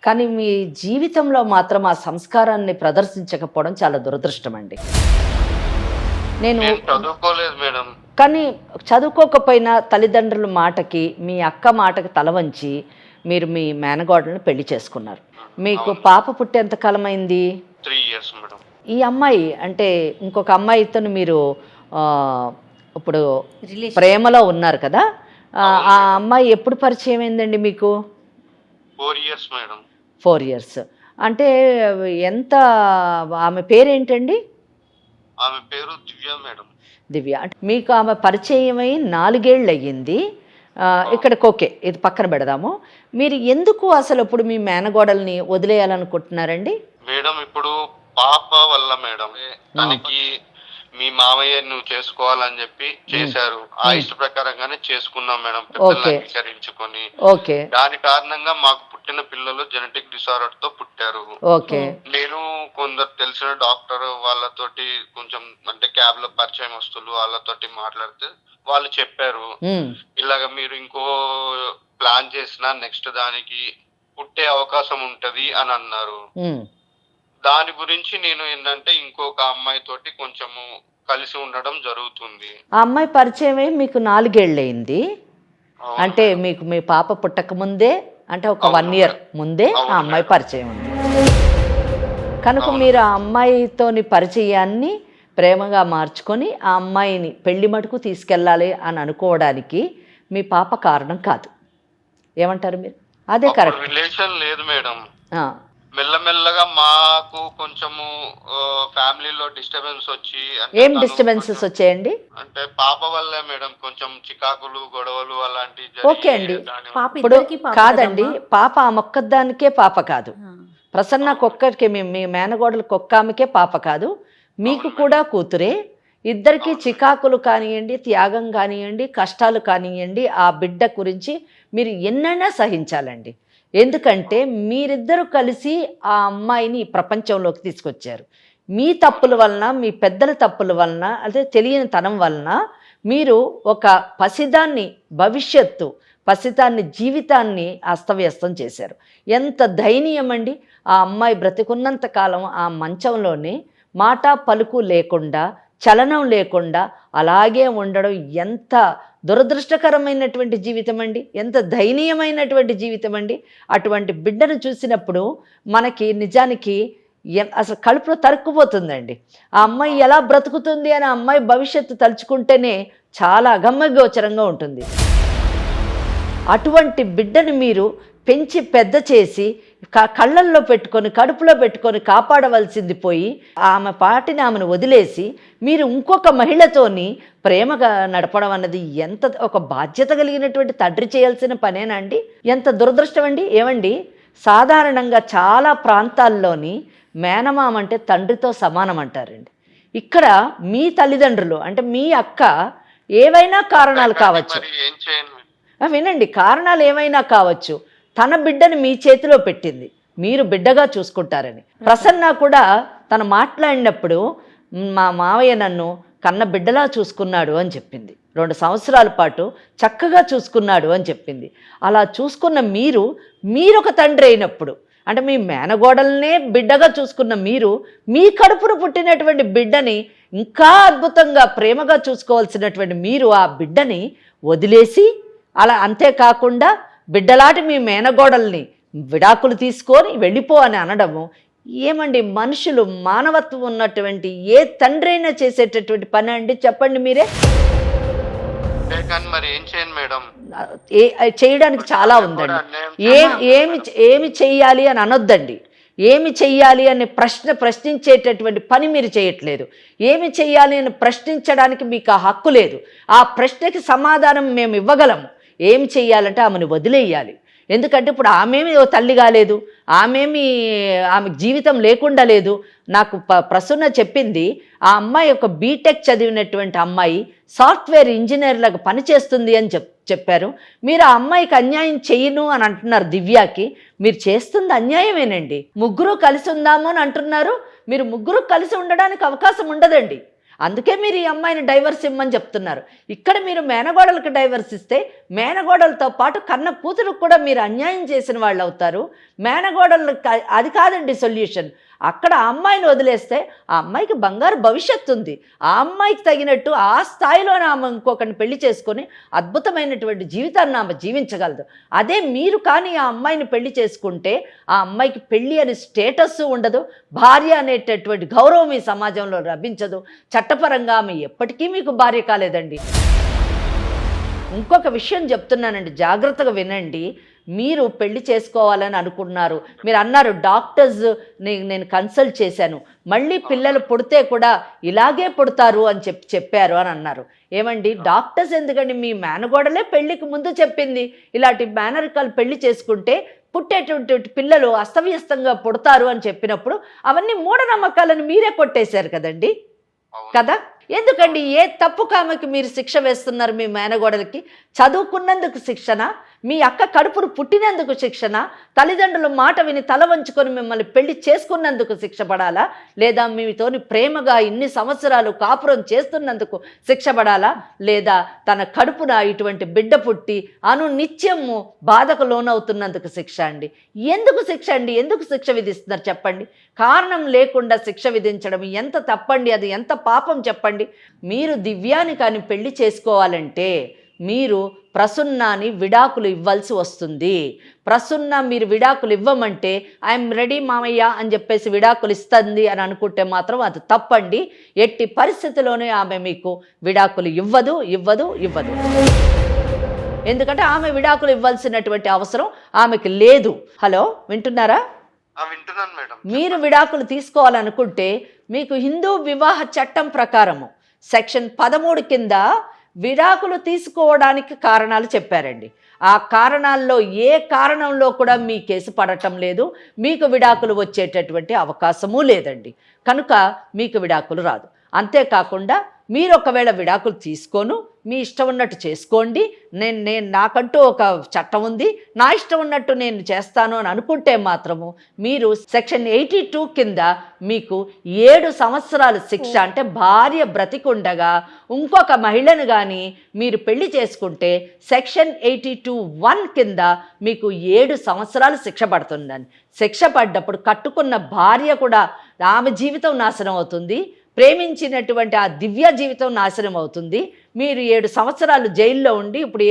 కానీ మీ జీవితంలో మాత్రం ఆ సంస్కారాన్ని ప్రదర్శించకపోవడం చాలా దురదృష్టం అండి. నేను చదువుకోలేదు మేడం. కానీ చదువుకోకపోయినా తల్లిదండ్రుల మాటకి, మీ అక్క మాటకి తల వంచి మీరు మీ మేనగోడలను పెళ్లి చేసుకున్నారు. మీకు పాప పుట్టి ఎంతకాలం అయింది? 3 years మేడం. ఈ అమ్మాయి అంటే ఇంకొక అమ్మాయితో మీరు ఇప్పుడు ప్రేమలో ఉన్నారు కదా, ఆ అమ్మాయి ఎప్పుడు పరిచయం అయిందండి మీకు? 4 years మేడం. 4 years అంటే ఎంత? ఆమె పేరేంటండి? ఆమె పేరు దివ్య మేడం. దివ్య. అంటే మీకు ఆమె పరిచయం అయి 4 ఏళ్ళు అయ్యింది. ఇక్కడికి ఓకే, ఇది పక్కన పెడదాము. మీరు ఎందుకు అసలు ఇప్పుడు మీ మేనగోడల్ని వదిలేయాలనుకుంటున్నారండి? మేడం ఇప్పుడు పాప వల్ల మేడం, తనకి మీ మామయ్య నువ్వు చేసుకోవాలని చెప్పి చేశారు. ఆ ఇష్ట ప్రకారంగానే చేసుకున్నాం మేడం, పెద్దల్ని అంగీకరించుకొని. ఓకే. దాని కారణంగా మాకు పుట్టిన పిల్లలు జెనెటిక్ డిసార్డర్ తో పుట్టారు. ఓకే. నేను కొందరు తెలిసిన డాక్టర్ వాళ్ళతోటి కొంచెం అంటే క్యాబ్ లో పరిచయం వస్తువులు వాళ్ళతోటి మాట్లాడితే వాళ్ళు చెప్పారు, ఇలాగ మీరు ఇంకో ప్లాన్ చేసినా నెక్స్ట్ దానికి పుట్టే అవకాశం ఉంటది అని అన్నారు. దాని గురించి నేను ఏంటంటే ఇంకొక అమ్మాయి తోటి కొంచెము కలిసి ఉండడం జరుగుతుంది. ఆ అమ్మాయి పరిచయం అయ్యి మీకు 4 ఏళ్ళు అయింది. అంటే మీకు మీ పాప పుట్టక ముందే, అంటే ఒక 1 year ముందే ఆ అమ్మాయి పరిచయం ఉంది కనుక మీరు ఆ అమ్మాయితోని పరిచయాన్ని ప్రేమగా మార్చుకొని ఆ అమ్మాయిని పెళ్లి మటుకు తీసుకెళ్ళాలి అని అనుకోవడానికి మీ పాప కారణం కాదు. ఏమంటారు మీరు? అదే కరెక్ట్. రిలేషన్ లేదు మేడం. మెల్లమెల్లగా మాకు కొంచెము ఫ్యామిలీలో డిస్టర్బెన్స్ వచ్చి. ఏం డిస్టర్బెన్సెస్ వచ్చాయండి? అంటే పాప వల్లే మేడం, కొంచెం చికాకులు గొడవలు అలాంటివి. ఓకే అండి, ఇప్పుడు కాదండి, పాప ఆ మొక్కదానికే పాప కాదు, ప్రసన్నకు ఒక్కడికే, మీ మేనగోడలకు ఒక్క ఆమెకే పాప కాదు, మీకు కూడా కూతురే. ఇద్దరికి చికాకులు కానివ్వండి, త్యాగం కానివ్వండి, కష్టాలు కానివ్వండి, ఆ బిడ్డ గురించి మీరు ఎన్నైనా సహించాలండి. ఎందుకంటే మీరిద్దరూ కలిసి ఆ అమ్మాయిని ప్రపంచంలోకి తీసుకొచ్చారు. మీ తప్పుల వలన, మీ పెద్దల తప్పుల వలన, అదే తెలియని తనం వలన మీరు ఒక పసిదాన్ని భవిష్యత్తు, పసిదాన్ని జీవితాన్ని అస్తవ్యస్తం చేశారు. ఎంత దయనీయం అండి! ఆ అమ్మాయి బ్రతికున్నంత కాలం ఆ మంచంలోనే మాట పలుకు లేకుండా, చలనం లేకుండా అలాగే ఉండడం ఎంత దురదృష్టకరమైనటువంటి జీవితం అండి, ఎంత దయనీయమైనటువంటి జీవితం అండి. అటువంటి బిడ్డను చూసినప్పుడు మనకి నిజానికి అసలు కడుపులో తరుక్కుపోతుందండి. ఆ అమ్మాయి ఎలా బ్రతుకుతుంది అని ఆ అమ్మాయి భవిష్యత్తు తలుచుకుంటేనే చాలా అగమ్యగోచరంగా ఉంటుంది. అటువంటి బిడ్డను మీరు పెంచి పెద్ద చేసి కళ్ళల్లో పెట్టుకొని, కడుపులో పెట్టుకొని కాపాడవలసింది పోయి ఆమె పాటిని ఆమెను వదిలేసి మీరు ఇంకొక మహిళతోని ప్రేమగా నడపడం అన్నది ఎంత ఒక బాధ్యత కలిగినటువంటి తండ్రి చేయాల్సిన పనేనా అండి? ఎంత దురదృష్టం అండి. ఏమండి, సాధారణంగా చాలా ప్రాంతాల్లోని మేనమామ అంటే తండ్రితో సమానం అంటారండి. ఇక్కడ మీ తల్లిదండ్రులు అంటే మీ అక్క ఏవైనా కారణాలు కావచ్చు, వినండి, కారణాలు ఏమైనా కావచ్చు, తన బిడ్డని మీ చేతిలో పెట్టింది, మీరు బిడ్డగా చూసుకుంటారని. ప్రసన్న కూడా తను మాట్లాడినప్పుడు మా మావయ్య నన్ను కన్న బిడ్డలా చూసుకున్నాడు అని చెప్పింది. 2 సంవత్సరాల పాటు చక్కగా చూసుకున్నాడు అని చెప్పింది. అలా చూసుకున్న మీరొక తండ్రి అయినప్పుడు, అంటే మీ మేనగోడలనే బిడ్డగా చూసుకున్న మీరు, మీ కడుపును పుట్టినటువంటి బిడ్డని ఇంకా అద్భుతంగా ప్రేమగా చూసుకోవాల్సినటువంటి మీరు ఆ బిడ్డని వదిలేసి, అలా అంతేకాకుండా బిడ్డలాంటి మీ మేనగోడల్ని విడాకులు తీసుకొని వెళ్ళిపో అని అనడము ఏమండి? మనుషులు మానవత్వం ఉన్నటువంటి ఏ తండ్రి అయినా చేసేటటువంటి పని అండి? చెప్పండి మీరే. మరి ఏం చేయను మేడం? చేయడానికి చాలా ఉందండి. ఏమి చెయ్యాలి అని అనొద్దండి. ఏమి చెయ్యాలి అనే ప్రశ్నించేటటువంటి పని మీరు చేయట్లేదు. ఏమి చెయ్యాలి అని ప్రశ్నించడానికి మీకు ఆ హక్కు లేదు. ఆ ప్రశ్నకి సమాధానం మేము ఇవ్వగలము. ఏం చెయ్యాలంటే ఆమెను వదిలేయాలి. ఎందుకంటే ఇప్పుడు ఆమెమి తల్లి కాలేదు, ఆమె జీవితం లేకుండా లేదు. నాకు ప్రసన్న చెప్పింది, ఆ అమ్మాయి ఒక బీటెక్ చదివినటువంటి అమ్మాయి సాఫ్ట్వేర్ ఇంజనీర్లకు పనిచేస్తుంది అని చెప్పారు. మీరు ఆ అమ్మాయికి అన్యాయం చెయ్యను అని అంటున్నారు దివ్యాకి. మీరు చేస్తుంది అన్యాయమేనండి. ముగ్గురు కలిసి ఉందాము అని అంటున్నారు, మీరు ముగ్గురు కలిసి ఉండడానికి అవకాశం ఉండదండి. అందుకే మీరు ఈ అమ్మాయిని డైవర్స్ ఇమ్మని చెప్తున్నారు. ఇక్కడ మీరు మేనగోడలకు డైవర్స్ ఇస్తే మేనగోడలతో పాటు కన్న కూతురుకు కూడా మీరు అన్యాయం చేసిన వాళ్ళు అవుతారు. మేనగోడలకు అది కాదండి సొల్యూషన్. అక్కడ ఆ అమ్మాయిని వదిలేస్తే ఆ అమ్మాయికి బంగారు భవిష్యత్తు ఉంది. ఆ అమ్మాయికి తగినట్టు ఆ స్థాయిలోనే ఆమె ఇంకొకరిని పెళ్లి చేసుకొని అద్భుతమైనటువంటి జీవితాన్ని ఆమె జీవించగలదు. అదే మీరు కానీ ఆ అమ్మాయిని పెళ్లి చేసుకుంటే ఆ అమ్మాయికి పెళ్లి అనే స్టేటస్ ఉండదు, భార్య అనేటటువంటి గౌరవం ఈ సమాజంలో లభించదు. చట్టపరంగా ఆమె ఎప్పటికీ మీకు భార్య కాలేదండి. ఇంకొక విషయం చెప్తున్నానండి, జాగ్రత్తగా వినండి. మీరు పెళ్లి చేసుకోవాలని అనుకున్నారు, మీరు అన్నారు డాక్టర్స్ నేను కన్సల్ట్ చేశాను, మళ్ళీ పిల్లలు పుడితే కూడా ఇలాగే పుడతారు అని చెప్పారు అని అన్నారు. ఏమండి డాక్టర్స్ ఎందుకండి? మీ మేనగోడలే పెళ్లికి ముందు చెప్పింది, ఇలాంటి మేనరికాలు పెళ్లి చేసుకుంటే పుట్టేటువంటి పిల్లలు అస్తవ్యస్తంగా పుడతారు అని చెప్పినప్పుడు అవన్నీ మూఢనమ్మకాలను మీరే కొట్టేశారు కదండి కదా. ఎందుకండి ఏ తప్పు కామకి మీరు శిక్ష వేస్తున్నారు? మీ మేనగోడలకి చదువుకున్నందుకు శిక్షణ, మీ అక్క కడుపును పుట్టినందుకు శిక్షణ, తల్లిదండ్రుల మాట విని తల వంచుకొని మిమ్మల్ని పెళ్లి చేసుకున్నందుకు శిక్ష పడాలా, లేదా మీతోని ప్రేమగా ఇన్ని సంవత్సరాలు కాపురం చేస్తున్నందుకు శిక్ష పడాలా, లేదా తన కడుపున ఇటువంటి బిడ్డ పుట్టి నిత్యము బాధకు లోనవుతున్నందుకు శిక్ష అండి? ఎందుకు శిక్ష అండి? ఎందుకు శిక్ష విధిస్తున్నారు చెప్పండి? కారణం లేకుండా శిక్ష విధించడం ఎంత తప్పండి, అది ఎంత పాపం చెప్పండి. మీరు దివ్యాని కానీ పెళ్లి చేసుకోవాలంటే మీరు ప్రసన్నాని విడాకులు ఇవ్వాల్సి వస్తుంది. ప్రసన్న మీరు విడాకులు ఇవ్వమంటే ఐఎమ్ రెడీ మామయ్య అని చెప్పేసి విడాకులు ఇస్తుంది అని అనుకుంటే మాత్రం అది తప్పండి. ఎట్టి పరిస్థితిలోనే ఆమె మీకు విడాకులు ఇవ్వదు. ఎందుకంటే ఆమె విడాకులు ఇవ్వాల్సినటువంటి అవసరం ఆమెకి లేదు. హలో, వింటున్నారా? వింటున్నాను మేడం. మీరు విడాకులు తీసుకోవాలనుకుంటే మీకు హిందూ వివాహ చట్టం ప్రకారము సెక్షన్ 13 కింద విడాకులు తీసుకోవడానికి కారణాలు చెప్పారండి. ఆ కారణాల్లో ఏ కారణంలో కూడా మీ కేసు పడటం లేదు, మీకు విడాకులు వచ్చేటటువంటి అవకాశము లేదండి. కనుక మీకు విడాకులు రాదు. అంతేకాకుండా మీరు ఒకవేళ విడాకులు తీసుకోను, మీ ఇష్టం ఉన్నట్టు చేసుకోండి, నేను నాకంటూ ఒక చట్టం ఉంది, నా ఇష్టం ఉన్నట్టు నేను చేస్తాను అని అనుకుంటే మాత్రము మీరు సెక్షన్ 82 కింద మీకు 7 సంవత్సరాల శిక్ష, అంటే భార్య బ్రతికుండగా ఇంకొక మహిళను కానీ మీరు పెళ్లి చేసుకుంటే సెక్షన్ 82(1) కింద మీకు 7 సంవత్సరాలు శిక్ష పడుతుందని. శిక్ష పడ్డప్పుడు కట్టుకున్న భార్య కూడా ఆమె జీవితం నాశనం అవుతుంది, ప్రేమించినటువంటి ఆ దివ్య జీవితం నాశనం అవుతుంది. మీరు 7 సంవత్సరాలు జైల్లో ఉండి, ఇప్పుడు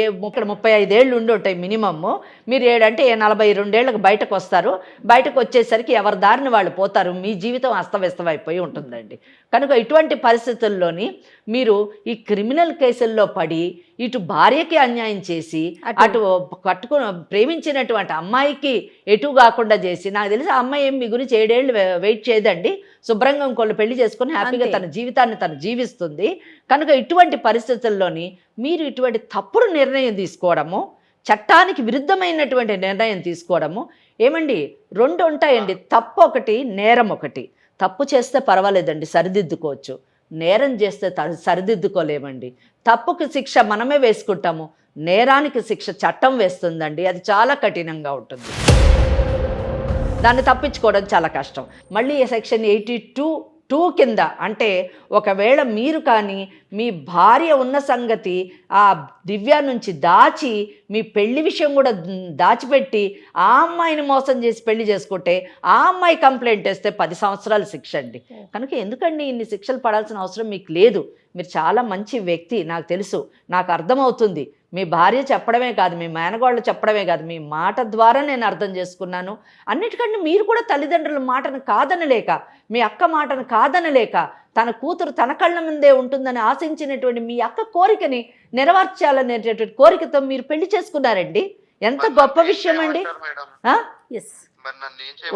35 ఏళ్ళు ఉండి ఉంటాయి మినిమమ్, మీరు 7 అంటే 42 ఏళ్ళకి బయటకు వస్తారు. బయటకు వచ్చేసరికి ఎవరి దారిని వాళ్ళు పోతారు, మీ జీవితం అస్తవ్యస్తం అయిపోయి ఉంటుందండి. కనుక ఇటువంటి పరిస్థితుల్లోని మీరు ఈ క్రిమినల్ కేసుల్లో పడి ఇటు భార్యకి అన్యాయం చేసి అటు ప్రేమించినటువంటి అమ్మాయికి ఎటు కాకుండా చేసి, నాకు తెలిసి ఆ అమ్మాయి ఏం మీ గురించి 7 ఏళ్ళు వెయిట్ చేయదండి, శుభ్రంగా ఇంకోళ్ళు పెళ్లి చేసుకుని హ్యాపీగా తన జీవితాన్ని తను జీవిస్తుంది. కనుక ఇటువంటి పరిస్థితుల్లోని మీరు ఇటువంటి తప్పుడు నిర్ణయం తీసుకోవడము, చట్టానికి విరుద్ధమైనటువంటి నిర్ణయం తీసుకోవడము, ఏమండి 2 ఉంటాయండి, తప్పు ఒకటి, నేరం ఒకటి. తప్పు చేస్తే పర్వాలేదండి, సరిదిద్దుకోవచ్చు. నేరం చేస్తే సరిదిద్దుకోలేమండి. తప్పుకి శిక్ష మనమే వేసుకుంటాము, నేరానికి శిక్ష చట్టం వేస్తుందండి. అది చాలా కఠినంగా ఉంటుంది, దాన్ని తప్పించుకోవడం చాలా కష్టం. మళ్ళీ సెక్షన్ 82(2) కింద అంటే ఒకవేళ మీరు కానీ మీ భార్య ఉన్న సంగతి ఆ దివ్య నుంచి దాచి మీ పెళ్లి విషయం కూడా దాచిపెట్టి ఆ అమ్మాయిని మోసం చేసి పెళ్లి చేసుకుంటే ఆ అమ్మాయి కంప్లైంట్ వేస్తే 10 సంవత్సరాలు శిక్ష అండి. కనుక ఎందుకండి ఇన్ని శిక్షలు పడాల్సిన అవసరం మీకు లేదు. మీరు చాలా మంచి వ్యక్తి, నాకు తెలుసు, నాకు అర్థమవుతుంది. మీ భార్య చెప్పడమే కాదు, మీ మేనగోళ్ళు చెప్పడమే కాదు, మీ మాట ద్వారా నేను అర్థం చేసుకున్నాను. అన్నిటికంటే మీరు కూడా తల్లిదండ్రుల మాటను కాదనలేక, మీ అక్క మాటను కాదనలేక, తన కూతురు తన కళ్ళ ముందే ఉంటుందని ఆశించినటువంటి మీ అక్క కోరికని నెరవేర్చాలనేటటువంటి కోరికతో మీరు పెళ్లి చేసుకున్నారండి. ఎంత గొప్ప విషయం అండి.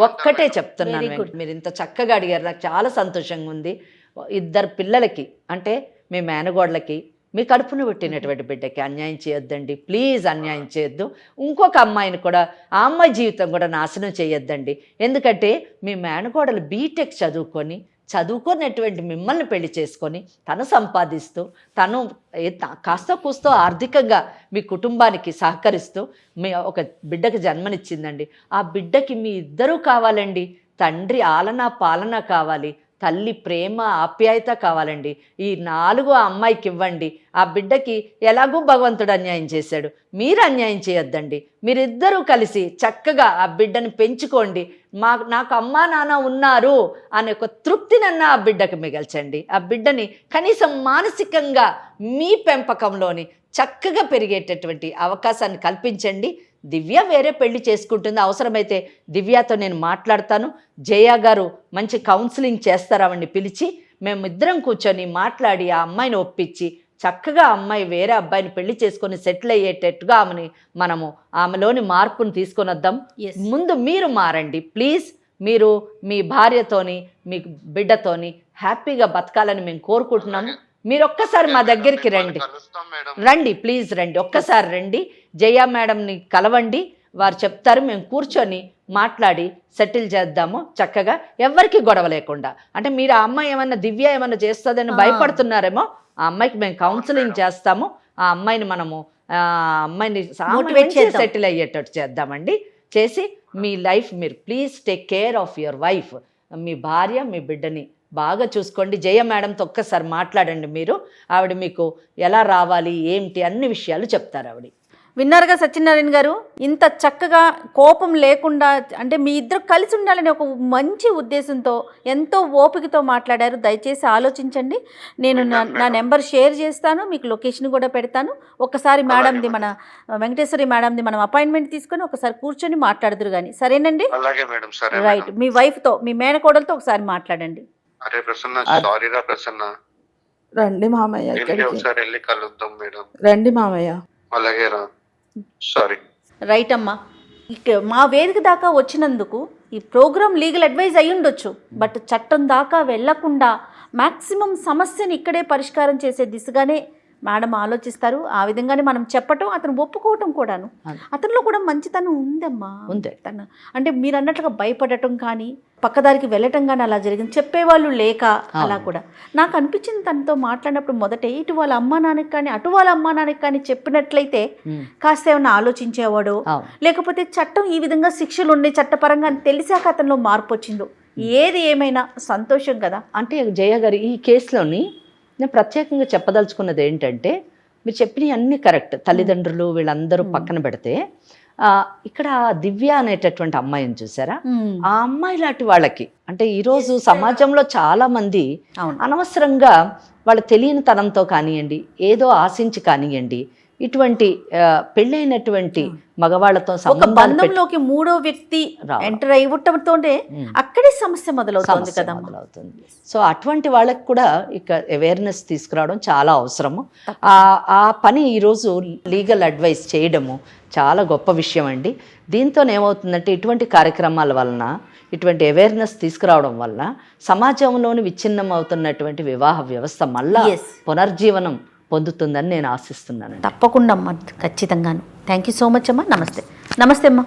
ఒక్కటే చెప్తున్నాను, మీరు ఇంత చక్కగా అడిగారు, నాకు చాలా సంతోషంగా ఉంది. 2 పిల్లలకి అంటే మీ మేనగోడలకి మీ కడుపును పుట్టినటువంటి బిడ్డకి అన్యాయం చేయొద్దండి, ప్లీజ్ అన్యాయం చేయొద్దు. ఇంకొక అమ్మాయిని కూడా, ఆ అమ్మాయి జీవితం కూడా నాశనం చేయొద్దండి. ఎందుకంటే మీ మేనకోడలు బీటెక్ చదువుకున్నటువంటి మిమ్మల్ని పెళ్లి చేసుకొని తను సంపాదిస్తూ తను కాస్త కూస్తో ఆర్థికంగా మీ కుటుంబానికి సహకరిస్తూ మీ ఒక బిడ్డకి జన్మనిచ్చిందండి. ఆ బిడ్డకి మీ ఇద్దరూ కావాలండి. తండ్రి ఆలన పాలన కావాలి, తల్లి ప్రేమ ఆప్యాయత కావాలండి. ఈ 4 ఆ అమ్మాయికి ఇవ్వండి. ఆ బిడ్డకి ఎలాగూ భగవంతుడు అన్యాయం చేశాడు, మీరు అన్యాయం చేయొద్దండి. మీరిద్దరూ కలిసి చక్కగా ఆ బిడ్డని పెంచుకోండి. నాకు అమ్మా నాన్న ఉన్నారు అనే ఒక తృప్తినన్నా ఆ బిడ్డకు మిగల్చండి. ఆ బిడ్డని కనీసం మానసికంగా మీ పెంపకంలోని చక్కగా పెరిగేటటువంటి అవకాశాన్ని కల్పించండి. దివ్య వేరే పెళ్లి చేసుకుంటుంది, అవసరమైతే దివ్యతో నేను మాట్లాడతాను. జయ గారు మంచి కౌన్సిలింగ్ చేస్తారావండి, పిలిచి మేమిద్దరం కూర్చొని మాట్లాడి ఆ అమ్మాయిని ఒప్పించి చక్కగా అమ్మాయి వేరే అబ్బాయిని పెళ్లి చేసుకొని సెటిల్ అయ్యేటట్టుగా మనము ఆమెలోని మార్పును తీసుకొని వద్దాం. ముందు మీరు మారండి ప్లీజ్. మీరు మీ భార్యతోని మీ బిడ్డతోని హ్యాపీగా బతకాలని మేము కోరుకుంటున్నాము. మీరు ఒక్కసారి మా దగ్గరికి రండి ప్లీజ్, రండి, ఒక్కసారి రండి. జయ మేడంని కలవండి, వారు చెప్తారు. మేము కూర్చొని మాట్లాడి సెటిల్ చేద్దాము చక్కగా, ఎవరికి గొడవ లేకుండా. అంటే మీరు ఆ అమ్మాయి ఏమన్నా దివ్య ఏమన్నా చేస్తుందని భయపడుతున్నారేమో, ఆ అమ్మాయికి మేము కౌన్సిలింగ్ చేస్తాము. ఆ అమ్మాయిని మనము అమ్మాయిని సెటిల్ అయ్యేటట్టు చేద్దామండి. చేసి మీ లైఫ్ మీరు please take care of your wife. మీ భార్య మీ బిడ్డని బాగా చూసుకోండి. జయ మేడంతో ఒక్కసారి మాట్లాడండి. మీరు ఆవిడ మీకు ఎలా రావాలి ఏంటి అన్ని విషయాలు చెప్తారు ఆవిడ. విన్నారుగా సత్యనారాయణ గారు, ఇంత చక్కగా కోపం లేకుండా, అంటే మీ ఇద్దరు కలిసి ఉండాలని ఒక మంచి ఉద్దేశంతో ఎంతో ఓపికతో మాట్లాడారు. దయచేసి ఆలోచించండి. నేను నా నెంబర్ షేర్ చేస్తాను, మీకు లొకేషన్ కూడా పెడతాను. ఒకసారి మేడంది, మన వెంకటేశ్వరి మేడంది మనం అపాయింట్మెంట్ తీసుకొని ఒకసారి కూర్చొని మాట్లాడుదురు కానీ, సరేనండి? రైట్. మీ వైఫ్తో, మీ మేనకోడలతో ఒకసారి మాట్లాడండి. అరే ప్రసన్న, సారీ రా ప్రసన్న. రండి మామయ్య, ఒకసారి వెళ్ళి కలుద్దాం మేడం. రండి మామయ్య. అలాగే రా. సారీ. రైట్ అమ్మా. మా వేదిక దాకా వచ్చినందుకు ఈ ప్రోగ్రామ్ లీగల్ అడ్వైజ్ అయి ఉండొచ్చు, బట్ చట్టం దాకా వెళ్లకుండా మ్యాక్సిమం సమస్యని ఇక్కడే పరిష్కారం చేసే దిశగానే మేడం ఆలోచిస్తారు. ఆ విధంగానే మనం చెప్పటం, అతను ఒప్పుకోవటం కూడాను. అతనిలో కూడా మంచితనం ఉందమ్మా. తను అంటే మీరు అన్నట్లుగా భయపడటం కానీ పక్కదారికి వెళ్ళటం కానీ అలా జరిగింది, చెప్పేవాళ్ళు లేక అలా కూడా నాకు అనిపించింది. తనతో మాట్లాడినప్పుడు మొదటే ఇటు వాళ్ళ అమ్మా నాన్నకి కానీ అటు వాళ్ళ అమ్మా నాన్నకి కానీ చెప్పినట్లయితే కాస్త ఏమన్నా ఆలోచించేవాడు, లేకపోతే చట్టం ఈ విధంగా శిక్షలు ఉన్నాయి చట్టపరంగా అని తెలిసాక అతనిలో మార్పు వచ్చిందో. ఏది ఏమైనా సంతోషం కదా. అంటే జయ గారు, ఈ కేసులోని నేను ప్రత్యేకంగా చెప్పదలుచుకున్నది ఏంటంటే, మీరు చెప్పినవి అన్నీ కరెక్ట్. తల్లిదండ్రులు వీళ్ళందరూ పక్కన పెడితే, ఇక్కడ దివ్య అనేటటువంటి అమ్మాయిని చూసారా, ఆ అమ్మాయి లాంటి వాళ్ళకి అంటే ఈరోజు సమాజంలో చాలా మంది అనవసరంగా వాళ్ళ తెలియని తనంతో కానివ్వండి, ఏదో ఆశించి కానివ్వండి, ఇటువంటి పెళ్ళైనటువంటి మగవాళ్లతో బంధంలోకి మూడో వ్యక్తి ఎంటర్ అయ్యటంతోనే అక్కడే సమస్య మొదలవుతుంది కదా. సో అటువంటి వాళ్ళకి కూడా ఇక అవేర్నెస్ తీసుకురావడం చాలా అవసరము. ఆ పని ఈరోజు లీగల్ అడ్వైస్ చేయడము చాలా గొప్ప విషయం అండి. దీంతో ఏమవుతుందంటే, ఇటువంటి కార్యక్రమాల వలన, ఇటువంటి అవేర్నెస్ తీసుకురావడం వల్ల సమాజంలోని విచ్ఛిన్నం అవుతున్నటువంటి వివాహ వ్యవస్థ మళ్ళా పునర్జీవనం పొందుతుందని నేను ఆశిస్తున్నాను. తప్పకుండా అమ్మా, ఖచ్చితంగాను. థ్యాంక్ యూ సో మచ్ అమ్మా. నమస్తే. నమస్తే అమ్మా.